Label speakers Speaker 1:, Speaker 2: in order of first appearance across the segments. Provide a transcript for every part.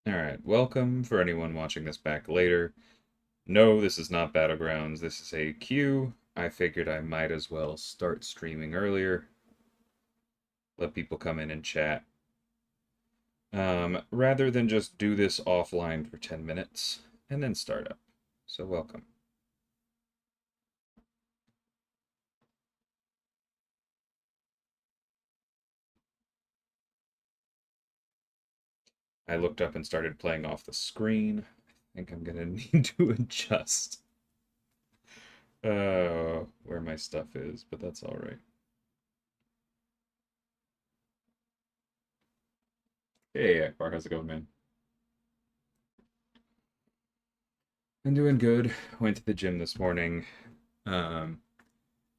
Speaker 1: Alright, welcome for anyone watching this back later. No, this is not Battlegrounds, this is a queue. I figured I might as well start streaming earlier. Let people come in and chat. Rather than just do this offline for 10 minutes and then start up. So welcome. I looked up and started playing off the screen. I think I'm gonna need to adjust where my stuff is, but that's alright. Hey, Akbar, how's it going, man? I'm doing good. Went to the gym this morning. Um,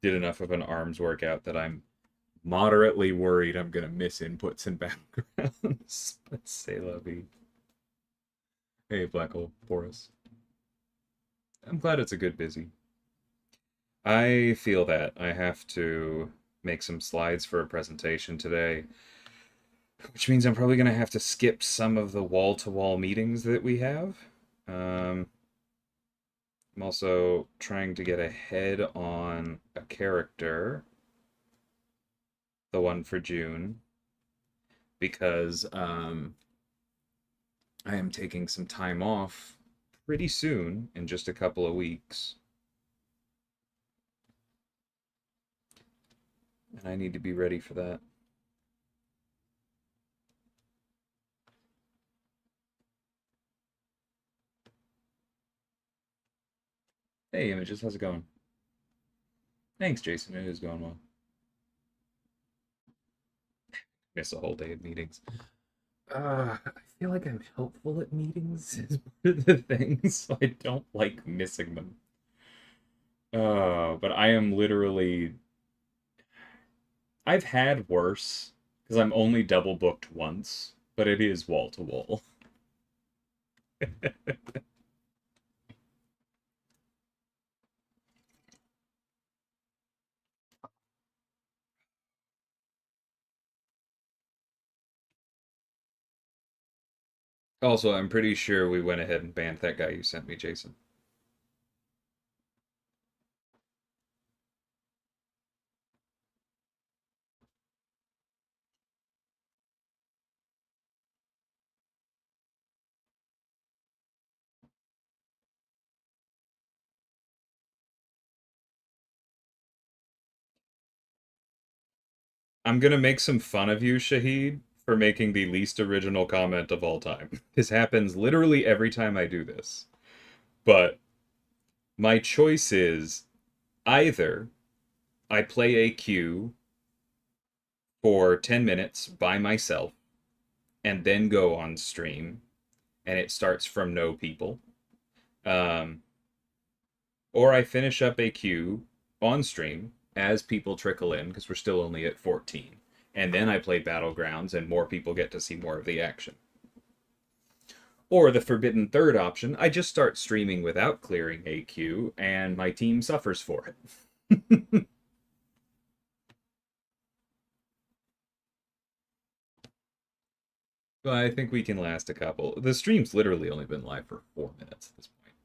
Speaker 1: did enough of an arms workout that I'm moderately worried I'm gonna miss inputs and backgrounds. But say la vie. Hey, Black Hole, Boris. I'm glad it's a good busy. I feel that I have to make some slides for a presentation today, which means I'm probably gonna have to skip some of the wall-to-wall meetings that we have. I'm also trying to get ahead on a character, the one for June, because I am taking some time off pretty soon, in just a couple of weeks. And I need to be ready for that. Hey, Images, how's it going? Thanks, Jason. It is going well. Miss a whole day of meetings. I feel like I'm helpful at meetings is one of the things, so I don't like missing them. But I am literally... I've had worse, because I'm only double booked once, but it is wall to wall. Also, I'm pretty sure we went ahead and banned that guy you sent me, Jason. I'm gonna make some fun of you, Shahid, for making the least original comment of all time. This happens literally every time I do this. But my choice is either I play a queue for 10 minutes by myself and then go on stream and it starts from no people. Um, or I finish up a queue on stream as people trickle in because we're still only at 14. And then I play Battlegrounds and more people get to see more of the action. Or the forbidden third option, I just start streaming without clearing a queue and my team suffers for it. But I think we can last a couple. The stream's literally only been live for 4 minutes at this point.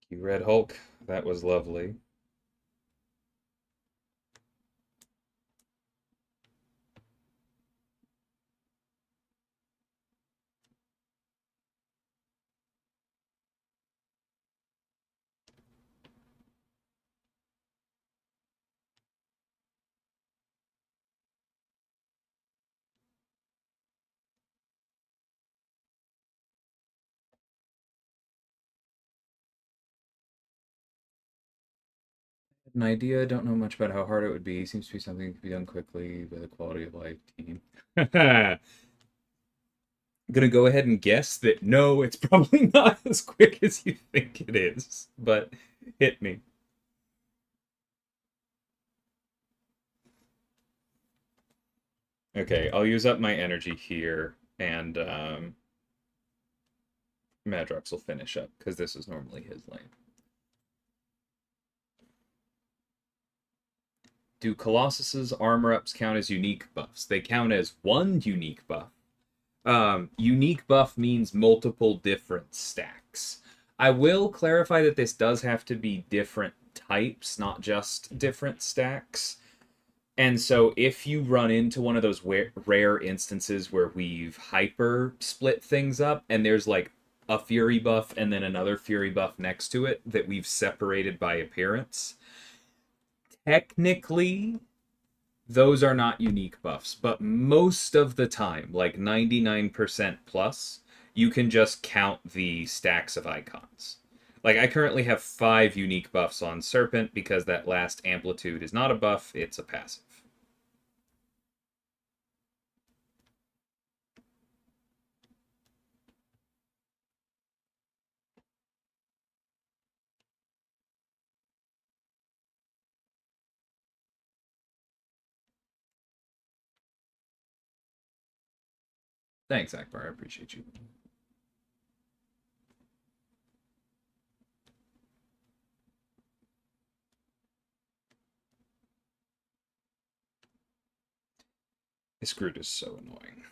Speaker 1: Thank you, Red Hulk. That was lovely. An idea, don't know much about how hard it would be. Seems to be something that could be done quickly by the quality of life team. I'm gonna go ahead and guess that no, it's probably not as quick as you think it is, but hit me. Okay, I'll use up my energy here, and Madrox will finish up, because this is normally his lane. Do Colossus's armor ups count as unique buffs? They count as one unique buff. Unique buff means multiple different stacks. I will clarify that this does have to be different types, not just different stacks. And so if you run into one of those rare instances where we've hyper split things up and there's like a fury buff and then another fury buff next to it that we've separated by appearance, technically those are not unique buffs, but most of the time, like 99% plus, you can just count the stacks of icons. Like, I currently have 5 unique buffs on Serpent because that last amplitude is not a buff, it's a passive. Thanks, Akbar. I appreciate you. This Groot is so annoying.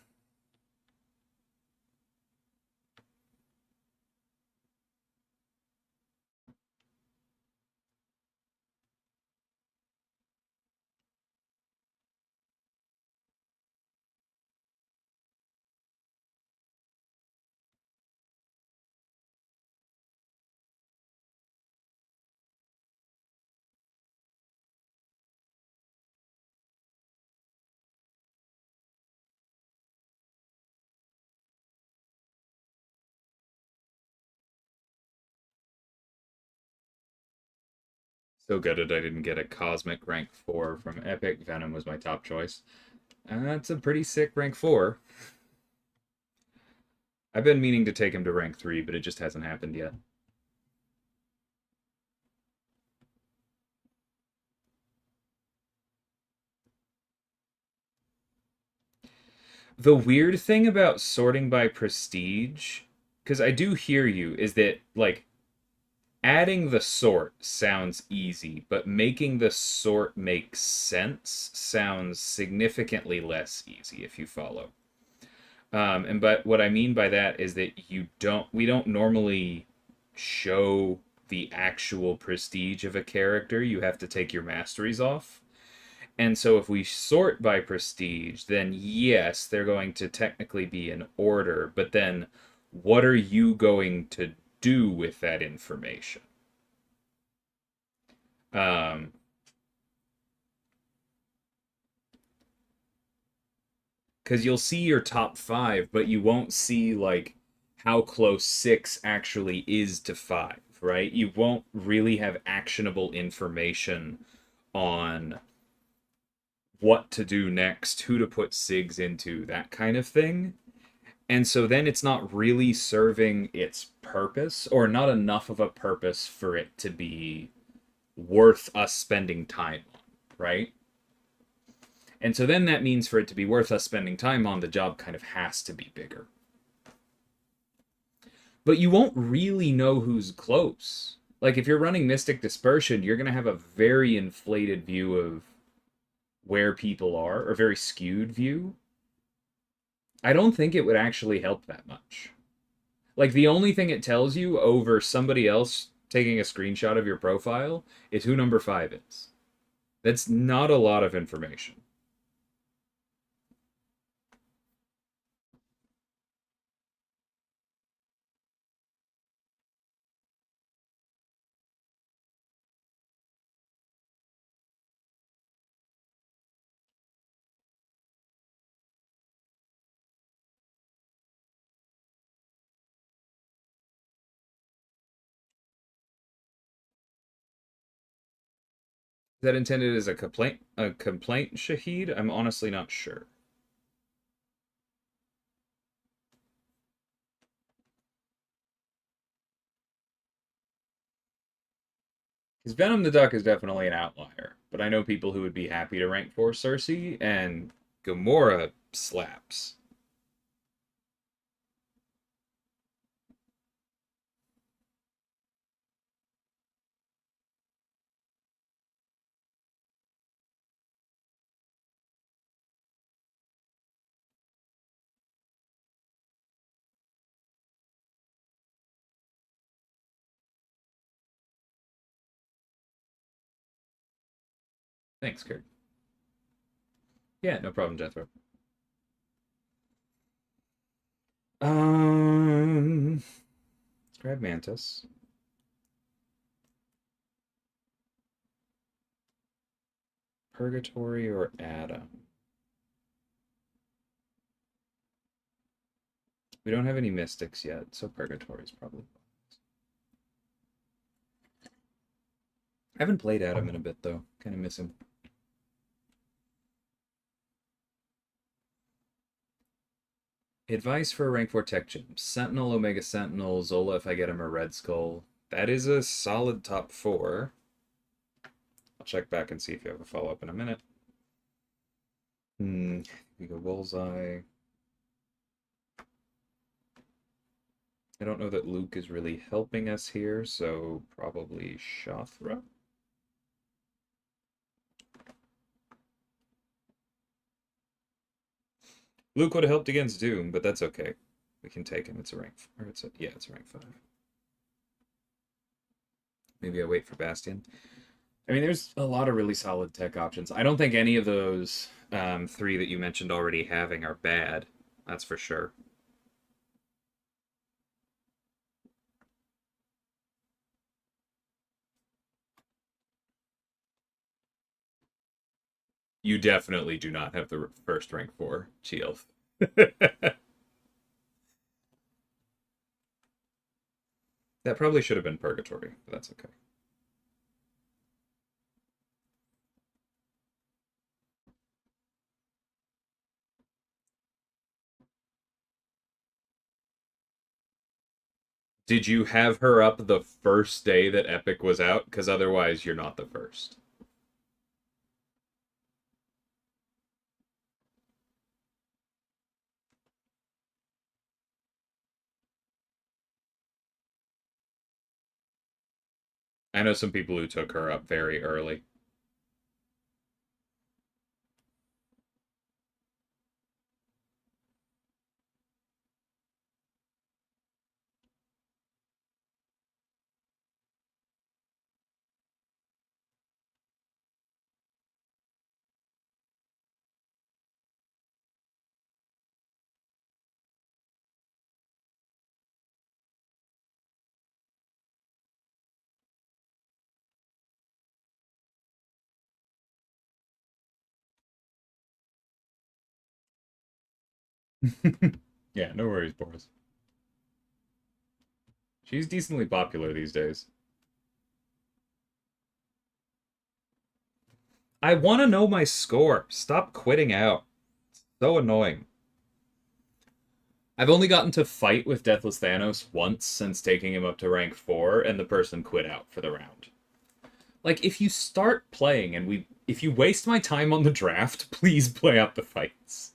Speaker 1: So good that I didn't get a Cosmic rank 4 from Epic. Venom was my top choice. That's a pretty sick rank 4. I've been meaning to take him to rank 3, but it just hasn't happened yet. The weird thing about sorting by prestige, because I do hear you, is that, like, adding the sort sounds easy, but making the sort make sense sounds significantly less easy, if you follow. And but what I mean by that is that we don't normally show the actual prestige of a character. You have to take your masteries off. And so if we sort by prestige, then yes, they're going to technically be in order, but then what are you going to do with that information? Um, because you'll see your top 5, but you won't see like how close 6 actually is to 5, right? You won't really have actionable information on what to do next, who to put SIGs into, that kind of thing. And so then it's not really serving its purpose, or not enough of a purpose for it to be worth us spending time on, right? And so then that means for it to be worth us spending time on, the job kind of has to be bigger. But you won't really know who's close. Like if you're running Mystic Dispersion, you're going to have a very inflated view of where people are, or very skewed view. I don't think it would actually help that much. Like the only thing it tells you over somebody else taking a screenshot of your profile is who number 5 is. That's not a lot of information. Is that intended as a complaint? A complaint, Shahid? I'm honestly not sure. Because Venom the Duck is definitely an outlier, but I know people who would be happy to rank 4 Cersei, and Gamora slaps. Thanks, Kurt. Yeah, no problem, Jethro. Let's grab Mantis. Purgatory or Adam? We don't have any Mystics yet, so Purgatory is probably. I haven't played Adam in a bit, though. Kind of miss him. Advice for a rank 4 tech gym. Sentinel, Omega Sentinel, Zola if I get him a Red Skull. That is a solid top 4. I'll check back and see if you have a follow-up in a minute. We go Bullseye. I don't know that Luke is really helping us here, so probably Shothra. Luke would have helped against Doom, but that's okay. We can take him. It's a rank, or it's a rank 5. Maybe I wait for Bastion. I mean, there's a lot of really solid tech options. I don't think any of those 3 that you mentioned already having are bad. That's for sure. You definitely do not have the first rank 4, Chielf. That probably should have been Purgatory, but that's okay. Did you have her up the first day that Epic was out? Because otherwise, you're not the first. I know some people who took her up very early. Yeah, no worries, Boris. She's decently popular these days. I want to know my score. Stop quitting out. So annoying. I've only gotten to fight with Deathless Thanos once since taking him up to rank 4, and the person quit out for the round. Like, if you start playing and if you waste my time on the draft, please play out the fights.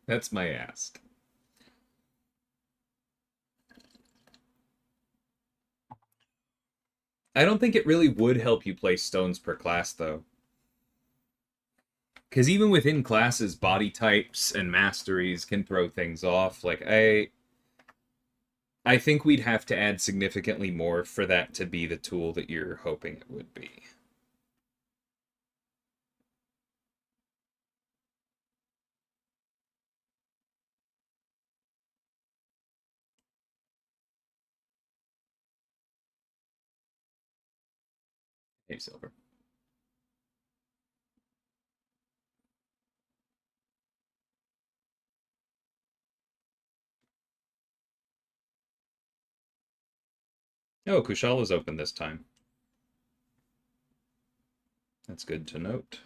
Speaker 1: That's my ask. I don't think it really would help you play stones per class, though. Because even within classes, body types and masteries can throw things off. Like, I think we'd have to add significantly more for that to be the tool that you're hoping it would be. Hey, Silver. Oh, Kushala's open this time. That's good to note.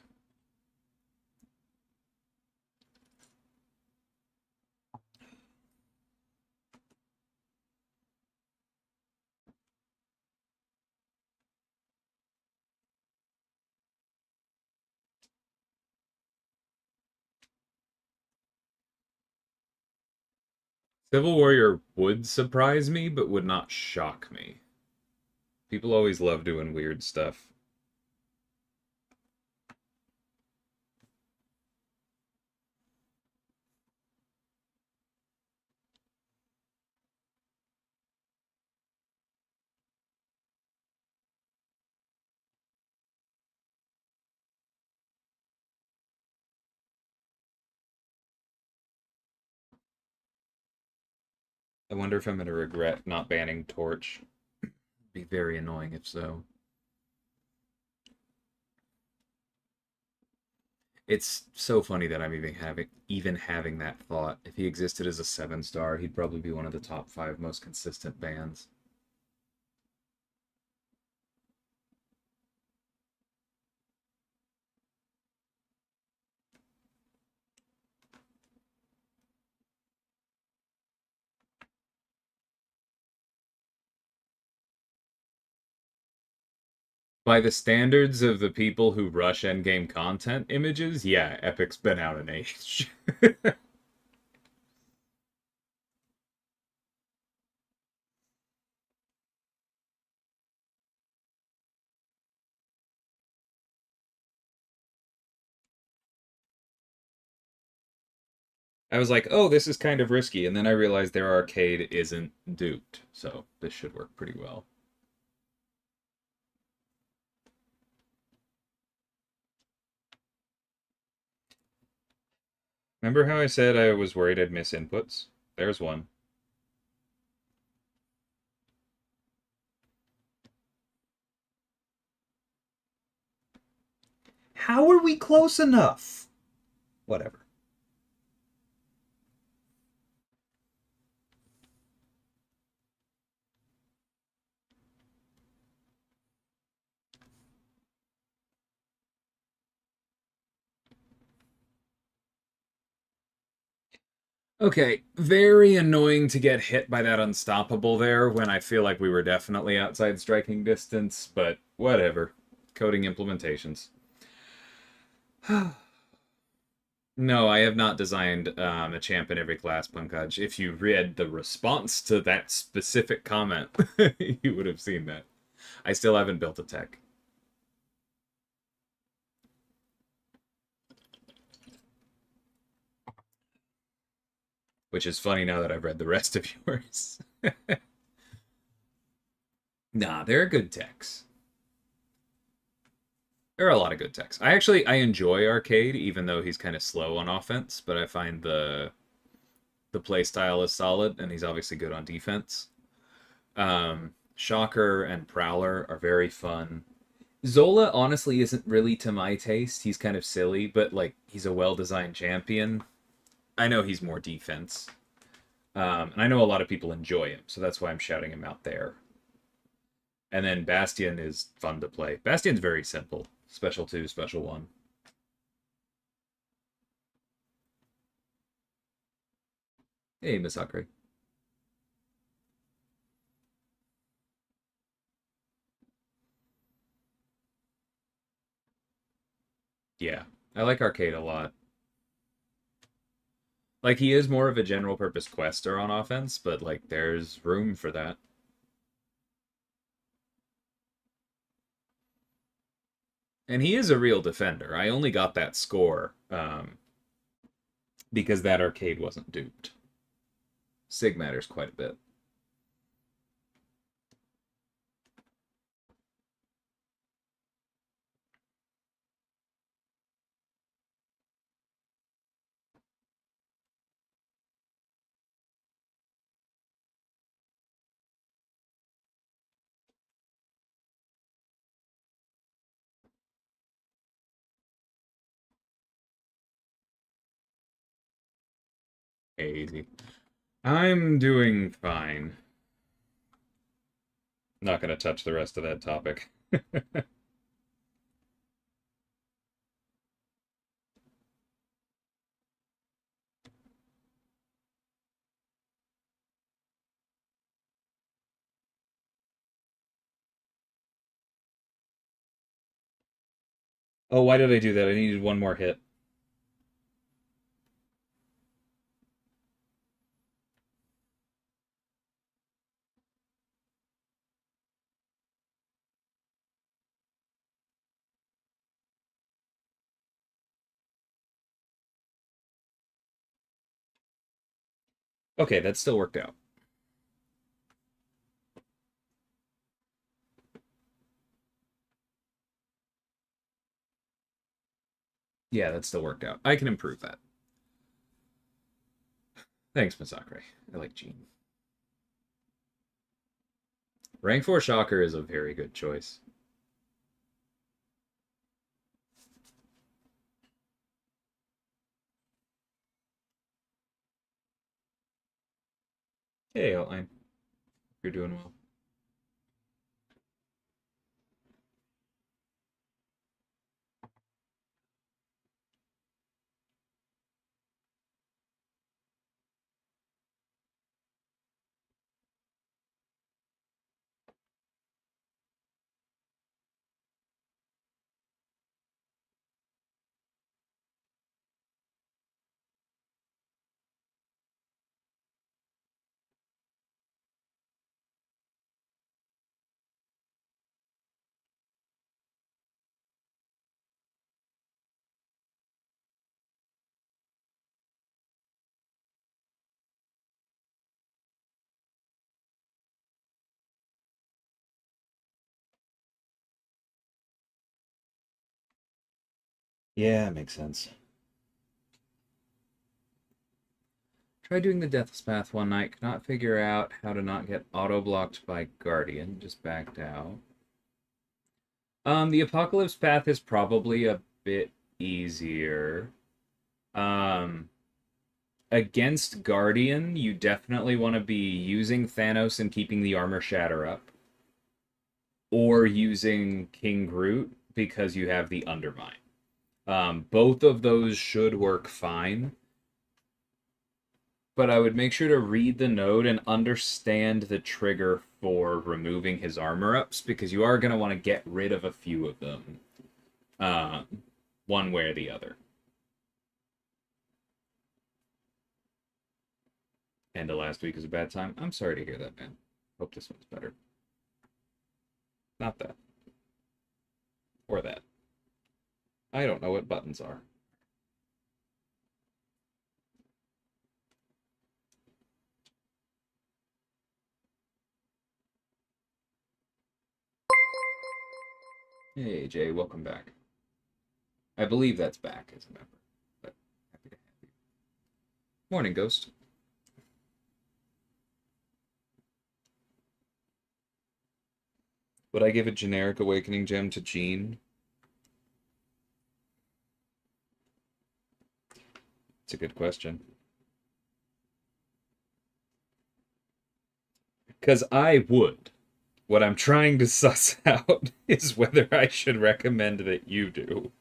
Speaker 1: Civil Warrior would surprise me, but would not shock me. People always love doing weird stuff. I wonder if I'm going to regret not banning Torch. Be very annoying if so. It's so funny that I'm even having that thought. If he existed as a 7-star, he'd probably be one of the top 5 most consistent bans. By the standards of the people who rush endgame content images, yeah, Epic's been out an age. I was like, oh, this is kind of risky, and then I realized their arcade isn't duped, so this should work pretty well. Remember how I said I was worried I'd miss inputs? There's one. How are we close enough? Whatever. Okay, very annoying to get hit by that unstoppable there when I feel like we were definitely outside striking distance, but whatever. Coding implementations. No, I have not designed a champ in every class, Pankaj. If you read the response to that specific comment, you would have seen that. I still haven't built a tech. Which is funny now that I've read the rest of yours. Nah, they're good techs. There are a lot of good techs. I enjoy Arcade, even though he's kind of slow on offense, but I find the play style is solid, and he's obviously good on defense. Shocker and Prowler are very fun. Zola honestly isn't really to my taste. He's kind of silly, but like he's a well-designed champion. I know he's more defense, and I know a lot of people enjoy him, so that's why I'm shouting him out there. And then Bastion is fun to play. Bastion's very simple. Special 2, special 1. Hey, Miss Akre. Yeah, I like Arcade a lot. Like he is more of a general purpose quester on offense, but like there's room for that. And he is a real defender. I only got that score because that arcade wasn't duped. Sig matters quite a bit. Easy. I'm doing fine. Not going to touch the rest of that topic. Oh, why did I do that? I needed one more hit. Okay, that still worked out. Yeah, that still worked out. I can improve that. Thanks, Masakre. I like Jean. Rank 4 Shocker is a very good choice. Hey, Outline. You're doing well. Yeah, makes sense. Tried doing the Death's Path one night, could not figure out how to not get auto-blocked by Guardian, just backed out. The Apocalypse Path is probably a bit easier. Against Guardian, you definitely want to be using Thanos and keeping the armor shatter up, or using King Groot because you have the Undermine. Both of those should work fine, but I would make sure to read the node and understand the trigger for removing his armor ups, because you are going to want to get rid of a few of them, one way or the other. And the last week is a bad time. I'm sorry to hear that, man. Hope this one's better. Not that. Or that. I don't know what buttons are. Hey, Jay, welcome back. I believe that's back as a member, but happy to have you. Morning, Ghost. Would I give a generic Awakening Gem to Jean? It's a good question. Because I would. What I'm trying to suss out is whether I should recommend that you do.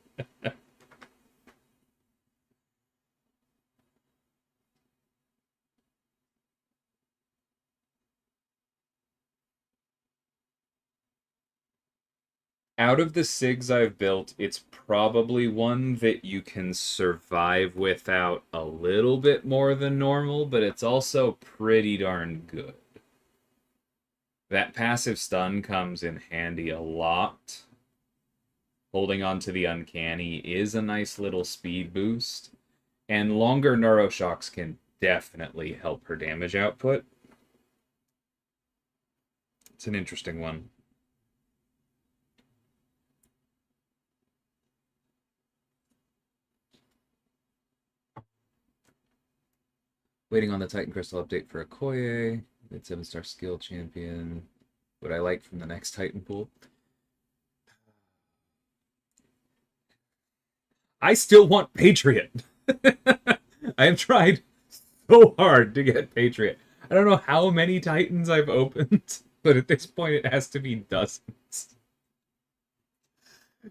Speaker 1: Out of the SIGs I've built, it's probably one that you can survive without a little bit more than normal, but it's also pretty darn good. That passive stun comes in handy a lot. Holding on to the uncanny is a nice little speed boost, and longer neuroshocks can definitely help her damage output. It's an interesting one. Waiting on the Titan Crystal update for Okoye. Mid 7-star skill champion. What I like from the next Titan pool. I still want Patriot. I have tried so hard to get Patriot. I don't know how many Titans I've opened, but at this point it has to be dozens.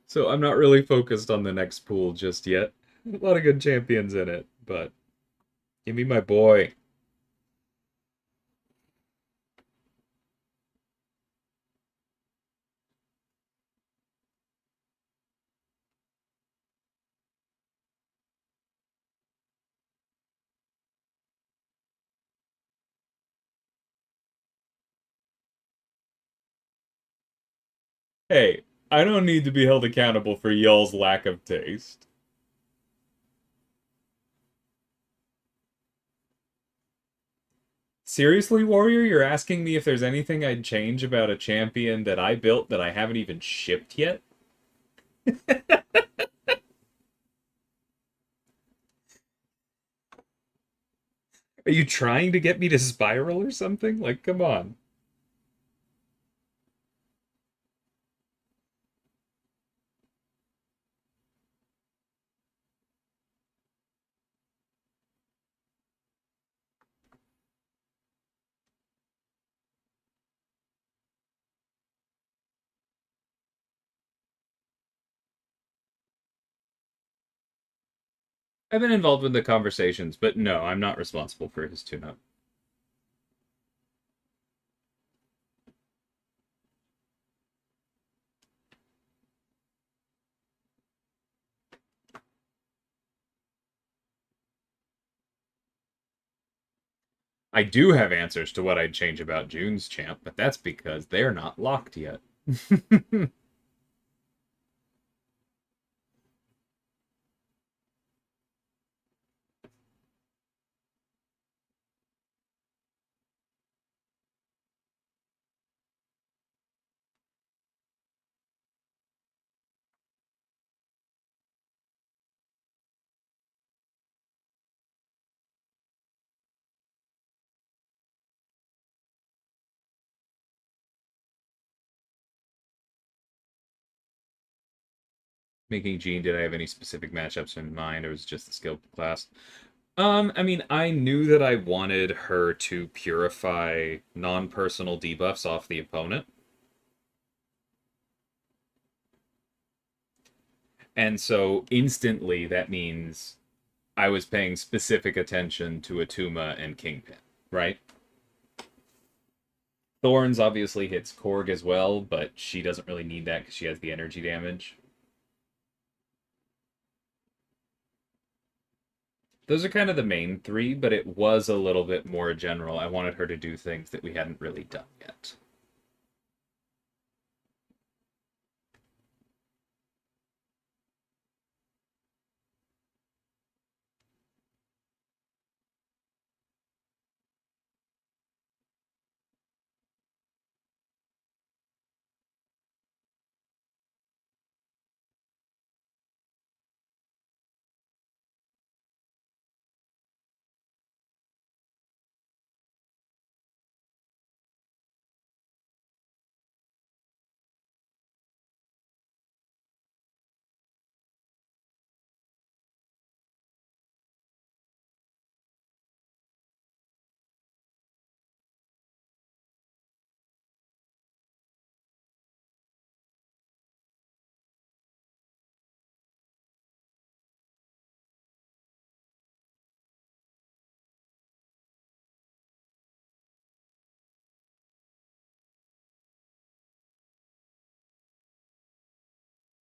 Speaker 1: So I'm not really focused on the next pool just yet. A lot of good champions in it, but give me my boy. Hey, I don't need to be held accountable for y'all's lack of taste. Seriously, Warrior, you're asking me if there's anything I'd change about a champion that I built that I haven't even shipped yet? Are you trying to get me to spiral or something? Like, come on. I've been involved with the conversations, but no, I'm not responsible for his tune-up. I do have answers to what I'd change about June's champ, but that's because they're not locked yet. Making Jean, did I have any specific matchups in mind, or was it just the skill class? I mean, I knew that I wanted her to purify non-personal debuffs off the opponent. And so instantly that means I was paying specific attention to Atuma and Kingpin, right? Thorns obviously hits Korg as well, but she doesn't really need that because she has the energy damage. Those are kind of the main three, but it was a little bit more general. I wanted her to do things that we hadn't really done yet.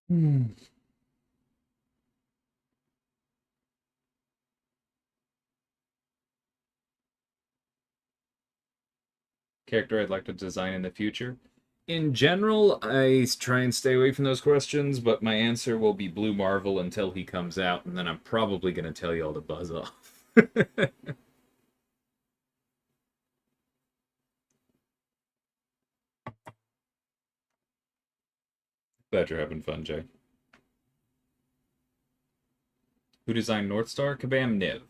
Speaker 1: Hmm. Character I'd like to design in the future. In general, I try and stay away from those questions, but my answer will be Blue Marvel until he comes out, and then I'm probably going to tell you all to buzz off. Glad you're having fun, Jay. Who designed North Star? Kabam Niv.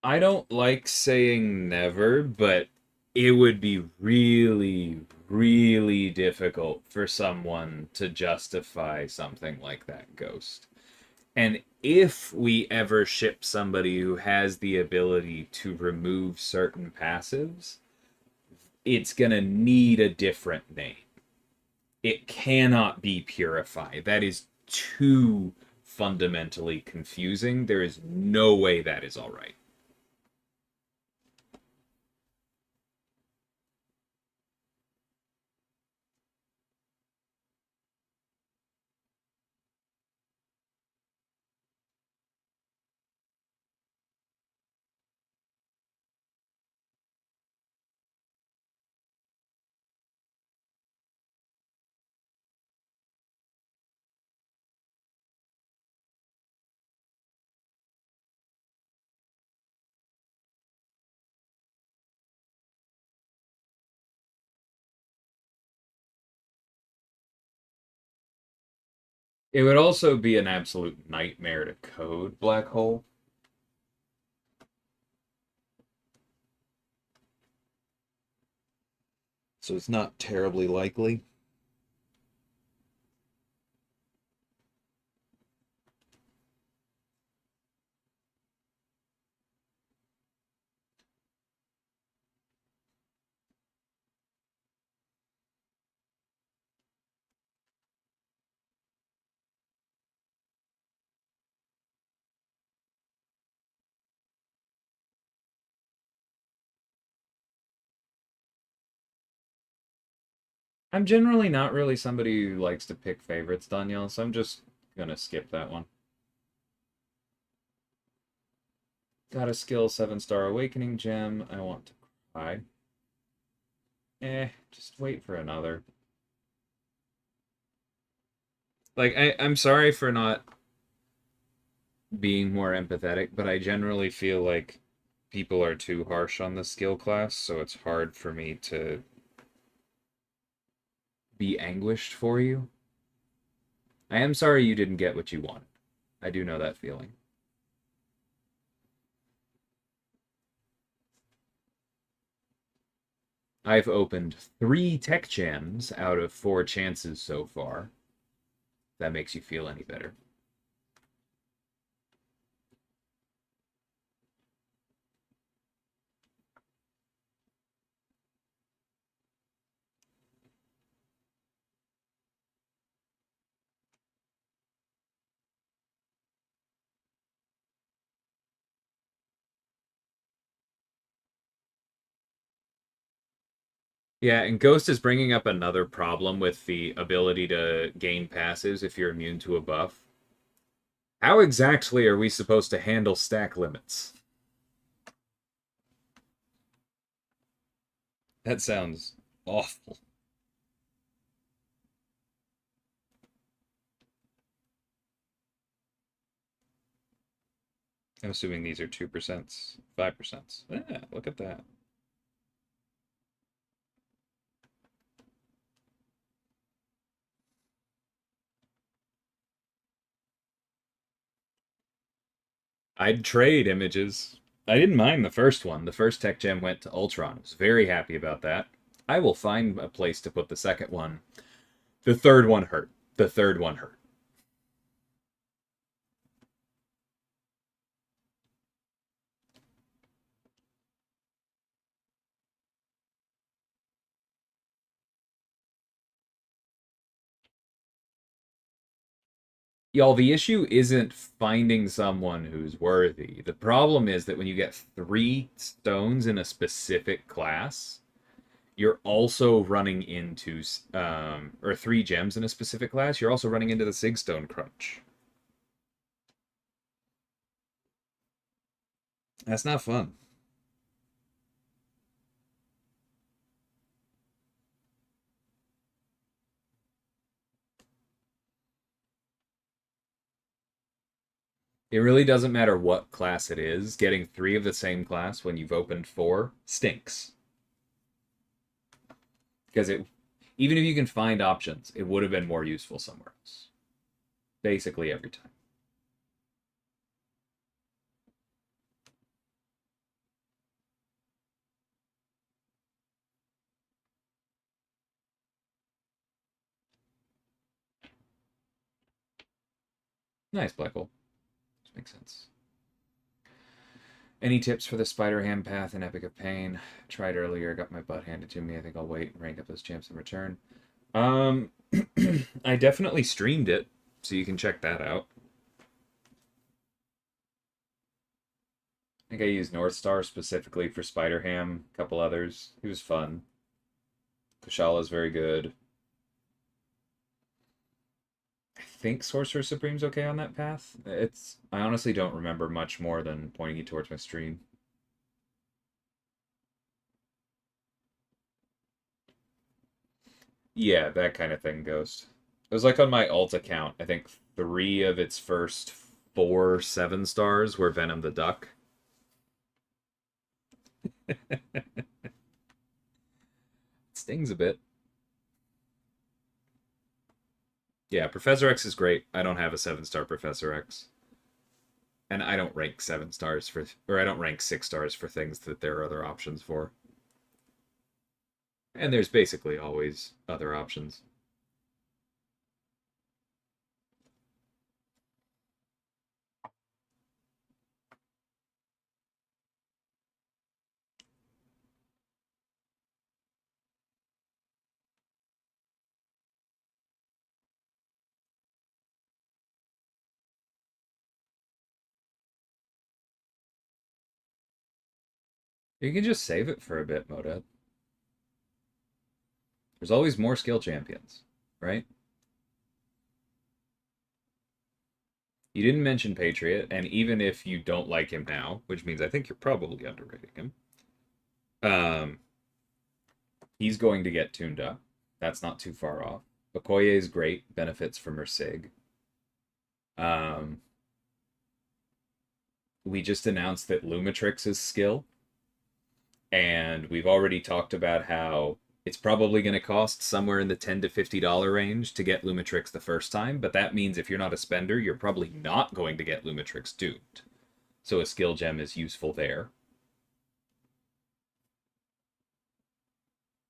Speaker 1: I don't like saying never, but it would be really, really difficult for someone to justify something like that, Ghost. And if we ever ship somebody who has the ability to remove certain passives, it's going to need a different name. It cannot be Purify. That is too fundamentally confusing. There is no way that is all right. It would also be an absolute nightmare to code black hole. So it's not terribly likely. I'm generally not really somebody who likes to pick favorites, Danielle, so I'm just gonna skip that one. Got a skill 7-star awakening gem. I want to cry. Just wait for another. Like, I'm sorry for not being more empathetic, but I generally feel like people are too harsh on the skill class, so it's hard for me to be anguished for you. I am sorry you didn't get what you wanted. I do know that feeling. I've opened 3 tech gems out of 4 chances so far. If that makes you feel any better. Yeah, and Ghost is bringing up another problem with the ability to gain passives if you're immune to a buff. How exactly are we supposed to handle stack limits? That sounds awful. I'm assuming these are 2%, 5%. Yeah, look at that. I'd trade images. I didn't mind the first one. The first tech gem went to Ultron. I was very happy about that. I will find a place to put the second one. The third one hurt. The third one hurt. Y'all, the issue isn't finding someone who's worthy. The problem is that when you get 3 stones in a specific class, you're also running into, or 3 gems in a specific class, you're also running into the Sigstone crunch. That's not fun. It really doesn't matter what class it is. Getting 3 of the same class when you've opened 4 stinks. Because even if you can find options, it would have been more useful somewhere else. Basically every time. Nice, Black Hole. This makes sense. Any tips for the Spider Ham path in Epic of Pain? Tried earlier, got my butt handed to me. I think I'll wait and rank up those champs in return. I definitely streamed it, so you can check that out. I think I used North Star specifically for Spider Ham, a couple others. It was fun. Kushala is very good. I think Sorcerer Supreme's okay on that path. I honestly don't remember much more than pointing you towards my stream. Yeah, that kind of thing, Ghost. It was like on my alt account, I think 3 of its first 4 7-stars were Venom the Duck. It stings a bit. Yeah, Professor X is great. I don't have a 7-star Professor X. And I don't rank 7 stars for, or I don't rank 6 stars for things that there are other options for. And there's basically always other options. You can just save it for a bit, Moded. There's always more skill champions, right? You didn't mention Patriot, and even if you don't like him now, which means I think you're probably underrating him, um, he's going to get tuned up. That's not too far off. Okoye is great, benefits from her Sig. Um, we just announced that Lumitrix is skill, and we've already talked about how it's probably going to cost somewhere in the $10 to $50 range to get Lumitrix the first time, but that means if you're not a spender, you're probably not going to get Lumitrix doomed. So a skill gem is useful there.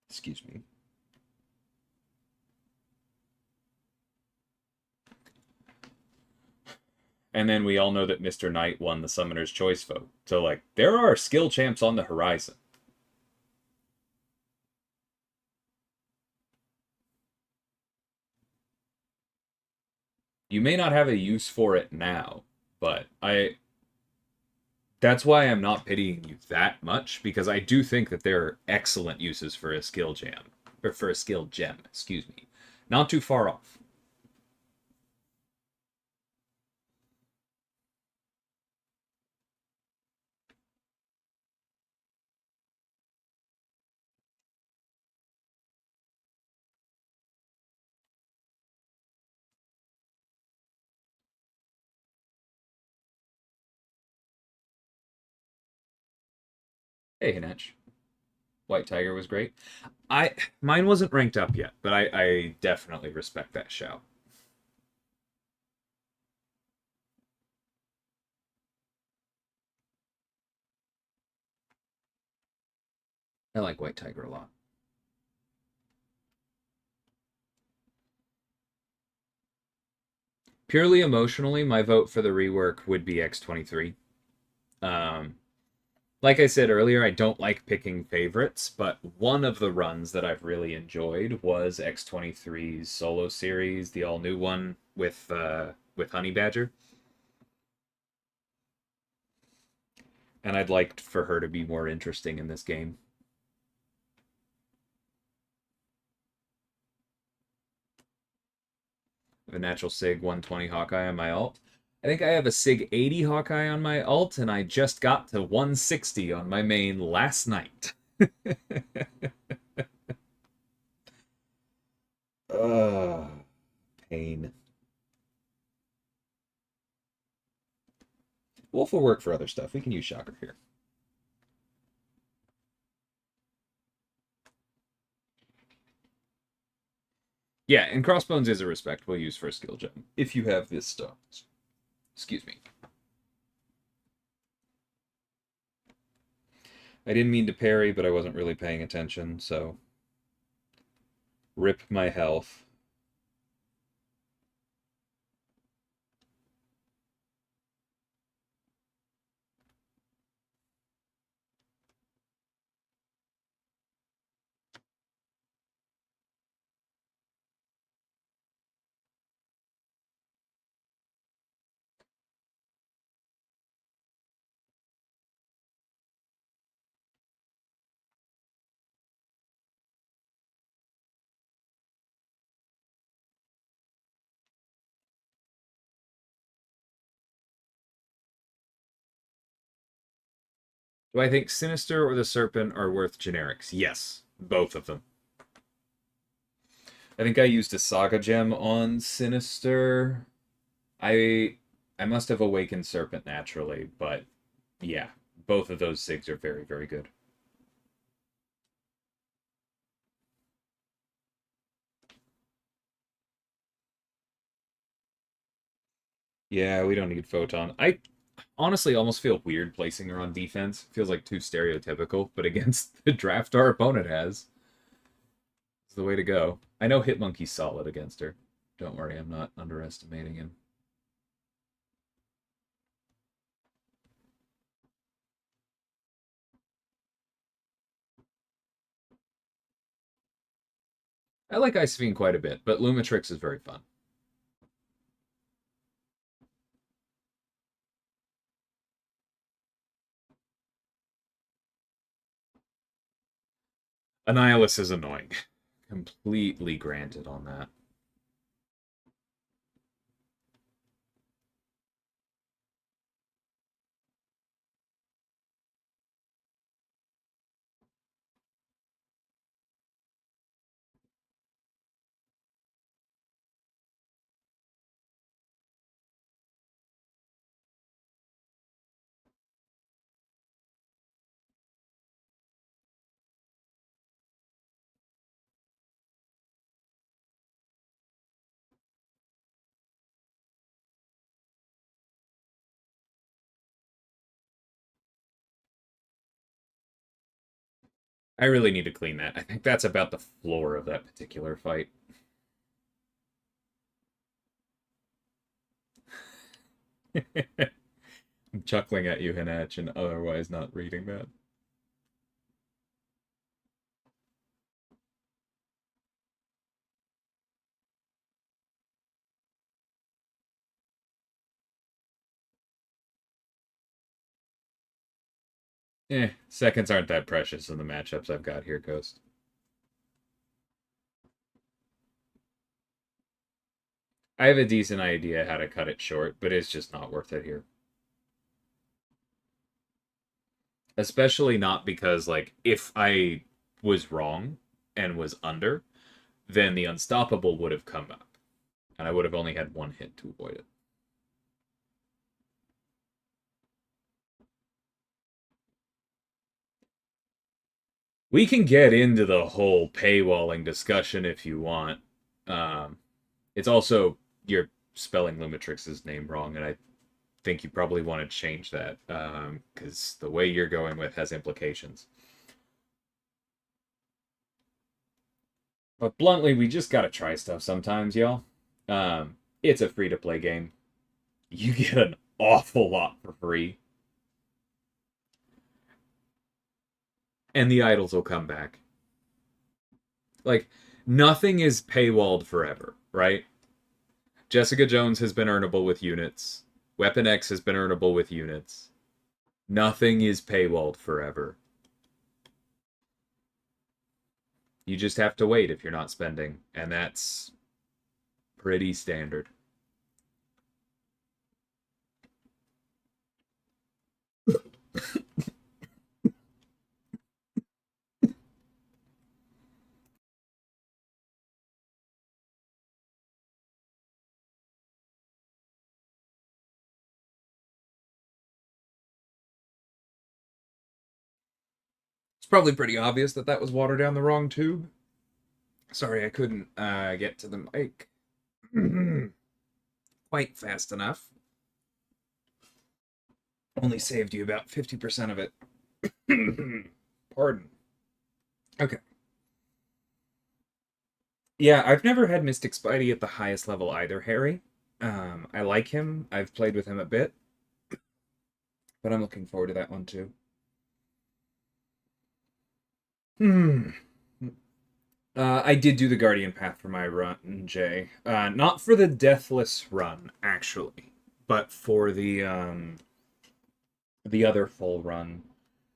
Speaker 1: Excuse me. And then we all know that Mr. Knight won the Summoner's Choice vote. So, like, there are skill champs on the horizon. You may not have a use for it now, but that's why I'm not pitying you that much, because I do think that there are excellent uses for a skill gem. Or for a skill gem, excuse me. Not too far off. Hey, Hinech. White Tiger was great. Mine wasn't ranked up yet, but I definitely respect that shout. I like White Tiger a lot. Purely emotionally, my vote for the rework would be X23. Um, like I said earlier, I don't like picking favorites, but one of the runs that I've really enjoyed was X23's solo series, the all new one with Honey Badger. And I'd like for her to be more interesting in this game. I have a natural Sig 120 Hawkeye on my alt. I think I have a Sig 80 Hawkeye on my alt, and I just got to 160 on my main last night. Ugh, pain. Wolf will work for other stuff. We can use Shocker here. Yeah, and Crossbones is a respectable use for a skill gem, if you have this stuff. Excuse me. I didn't mean to parry, but I wasn't really paying attention, so... Rip my health. Do I think Sinister or the Serpent are worth generics? Yes, both of them. I think I used a Saga gem on Sinister. I must have awakened Serpent naturally, but yeah, both of those SIGs are very, very good. Yeah, we don't need Photon. I honestly almost feel weird placing her on defense. Feels like too stereotypical, but against the draft our opponent has, it's the way to go. I know Hitmonkey's solid against her. Don't worry, I'm not underestimating him. I like Ice Fiend quite a bit, but Lumitrix is very fun. Annihilus is annoying. Completely granted on that. I really need to clean that. I think that's about the floor of that particular fight. I'm chuckling at you, Hinach, and otherwise not reading that. Seconds aren't that precious in the matchups I've got here, Ghost. I have a decent idea how to cut it short, but it's just not worth it here. Especially not because, like, if I was wrong and was under, then the Unstoppable would have come up. And I would have only had one hit to avoid it. We can get into the whole paywalling discussion if you want. It's also, you're spelling Lumitrix's name wrong, and I think you probably want to change that, because the way you're going with has implications. But bluntly, we just gotta try stuff sometimes, y'all. It's a free-to-play game. You get an awful lot for free. And the idols will come back. Like, nothing is paywalled forever, right? Jessica Jones has been earnable with units. Weapon X has been earnable with units. Nothing is paywalled forever. You just have to wait if you're not spending, and that's pretty standard. It's probably pretty obvious that that was water down the wrong tube. Sorry, I couldn't get to the mic quite fast enough. Only saved you about 50% of it. Pardon. Okay. Yeah, I've never had Mystic Spidey at the highest level either, Harry. I like him. I've played with him a bit. But I'm looking forward to that one too. Hmm. I did do the Guardian Path for my run, Jay. Not for the Deathless run, actually, but for the other full run.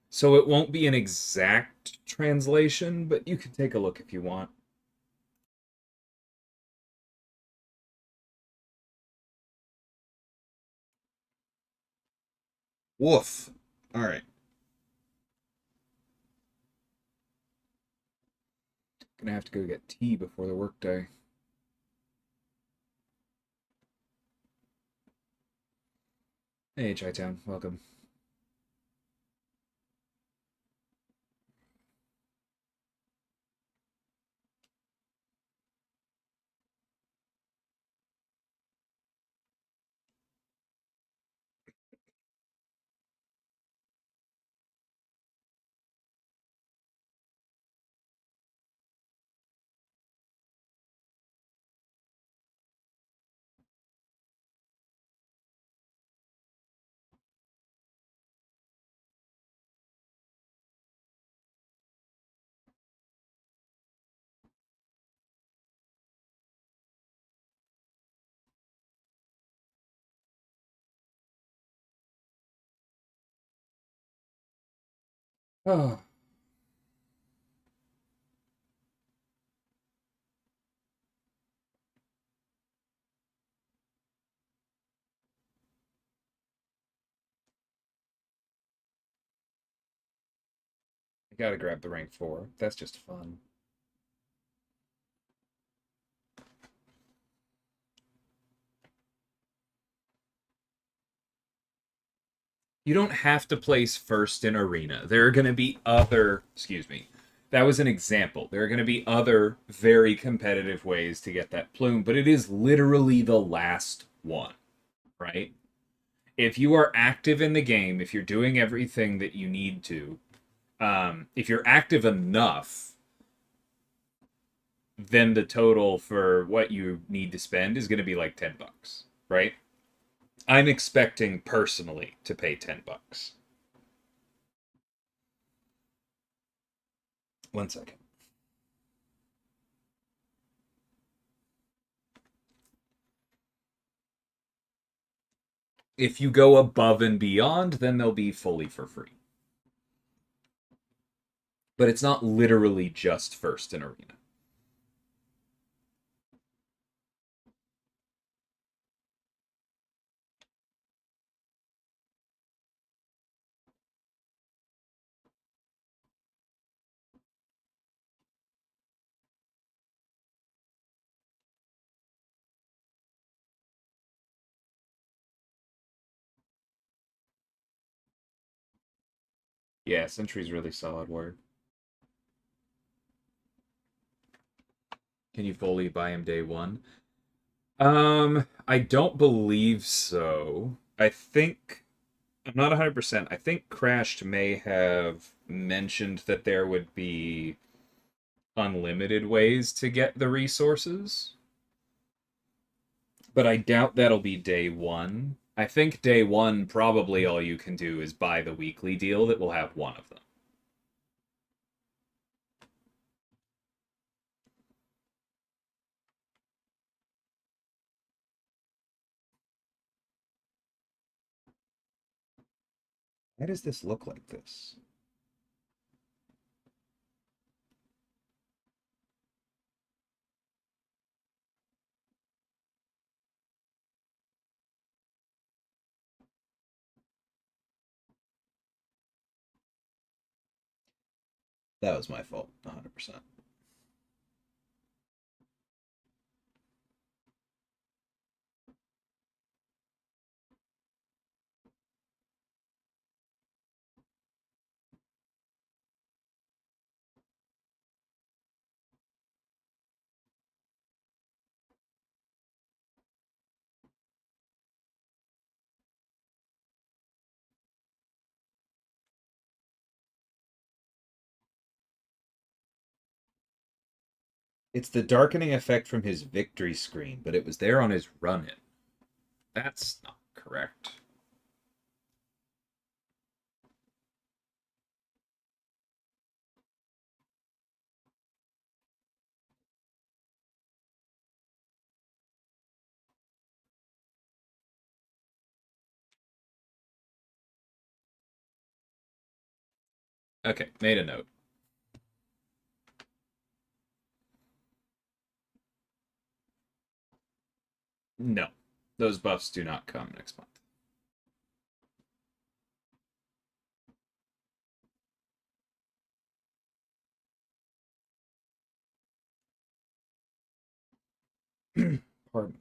Speaker 1: So it won't be an exact translation, but you can take a look if you want. Woof. All right. Gonna have to go get tea before the workday. Hey, Chi-Town. Welcome. Oh. I gotta grab the rank 4. That's just fun. You don't have to place first in arena. There are going to be other, excuse me, that was an example. There are going to be other very competitive ways to get that plume, but it is literally the last one, right? If you are active in the game, if you're doing everything that you need to, if you're active enough, then the total for what you need to spend is going to be like $10, right? I'm expecting personally to pay $10. 1 second. If you go above and beyond, then they'll be fully for free. But it's not literally just first in arena. Yeah, Sentry's really solid word. Can you fully buy him day one? I don't believe so. I think I'm not 100%. I think Crashed may have mentioned that there would be unlimited ways to get the resources, but I doubt that'll be day one. I think day one, probably all you can do is buy the weekly deal that will have one of them. Why does this look like this? That was my fault, 100%. It's the darkening effect from his victory screen, but it was there on his run-in. That's not correct. Okay, made a note. No, those buffs do not come next month. Pardon.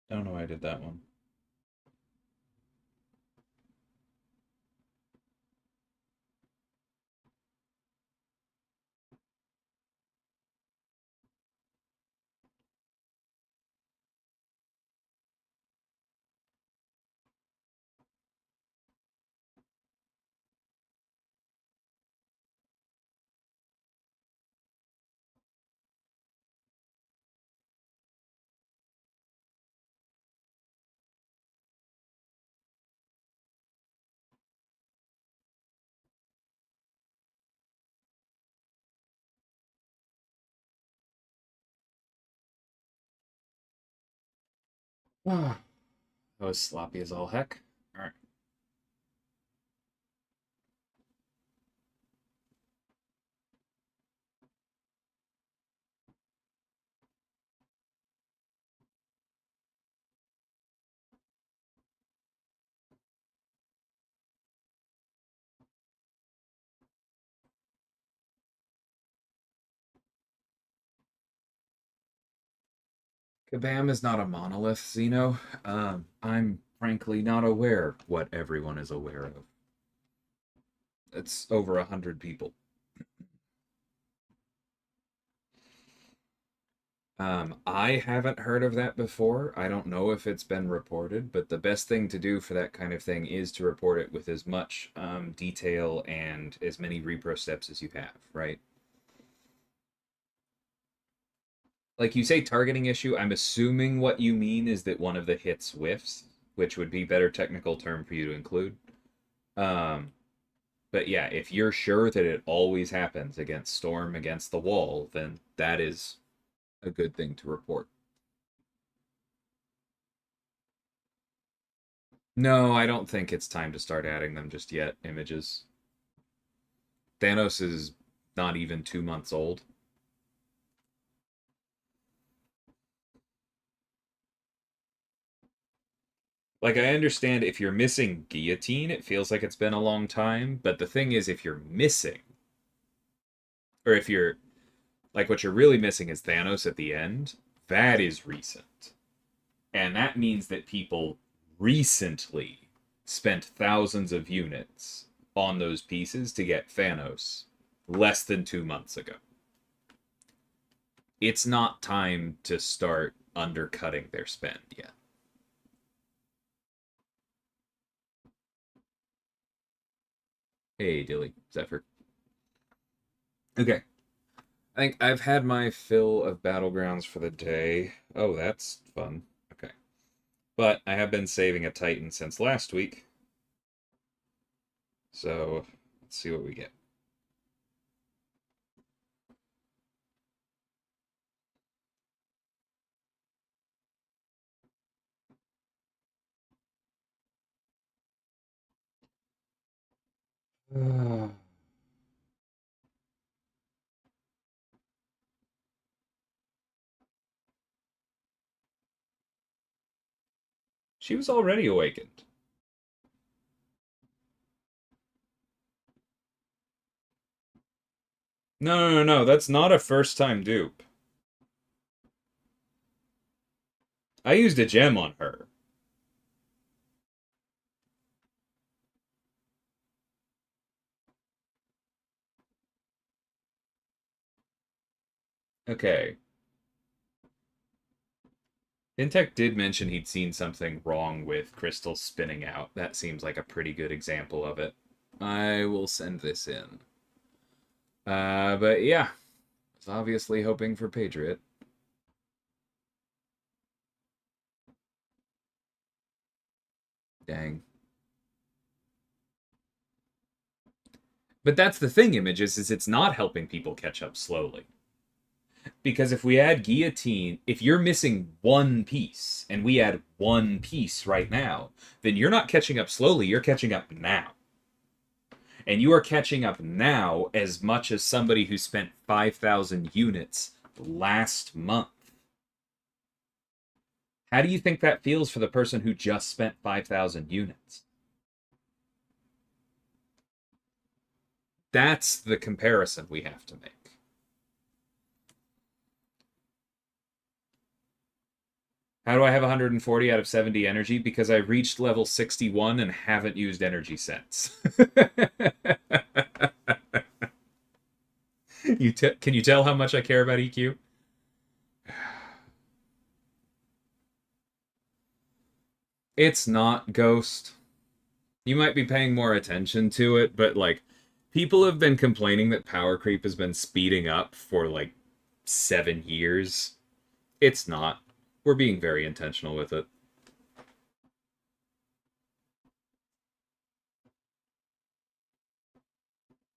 Speaker 1: I don't know why I did that one. Ah, that was sloppy as all heck. All right. Kabam is not a monolith, Xeno. I'm frankly not aware what everyone is aware of. It's over 100 people. I haven't heard of that before. I don't know if it's been reported, but the best thing to do for that kind of thing is to report it with as much detail and as many repro steps as you have, right? Like you say targeting issue, I'm assuming what you mean is that one of the hits whiffs, which would be better technical term for you to include. Um, but yeah, if you're sure that it always happens against Storm, against the wall, then that is a good thing to report. No, I don't think it's time to start adding them just yet, images. Thanos is not even 2 months old. Like, I understand if you're missing Guillotine, it feels like it's been a long time, but the thing is, if you're missing, or if you're, like, what you're really missing is Thanos at the end, that is recent. And that means that people recently spent thousands of units on those pieces to get Thanos less than 2 months ago. It's not time to start undercutting their spend yet. Hey, Dilly, Zephyr. Okay. I think I've had my fill of Battlegrounds for the day. Oh, that's fun. Okay. But I have been saving a Titan since last week. So, let's see what we get. She was already awakened. No. That's not a first time dupe. I used a gem on her. Okay. Fintech did mention he'd seen something wrong with Crystal spinning out. That seems like a pretty good example of it. I will send this in. But yeah, I was obviously hoping for Patriot. Dang. But that's the thing, Images, is it's not helping people catch up slowly. Because if we add Guillotine, if you're missing one piece, and we add one piece right now, then you're not catching up slowly, you're catching up now. And you are catching up now as much as somebody who spent 5,000 units last month. How do you think that feels for the person who just spent 5,000 units? That's the comparison we have to make. How do I have 140 out of 70 energy? Because I reached level 61 and haven't used energy since. Can you tell how much I care about EQ? It's not Ghost. You might be paying more attention to it, but like people have been complaining that power creep has been speeding up for like 7 years. It's not. We're being very intentional with it.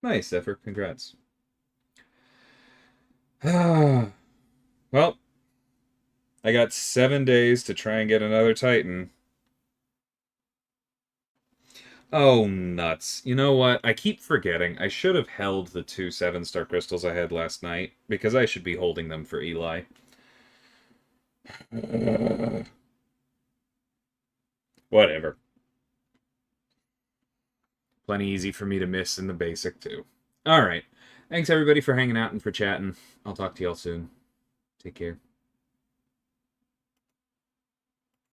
Speaker 1: Nice, effort. Congrats. Well, I got 7 days to try and get another Titan. Oh, nuts. You know what? I keep forgetting. I should have held the 2 7-star crystals I had last night, because I should be holding them for Eli. Whatever. Plenty easy for me to miss in the basic, too. Alright. Thanks, everybody, for hanging out and for chatting. I'll talk to y'all soon. Take care.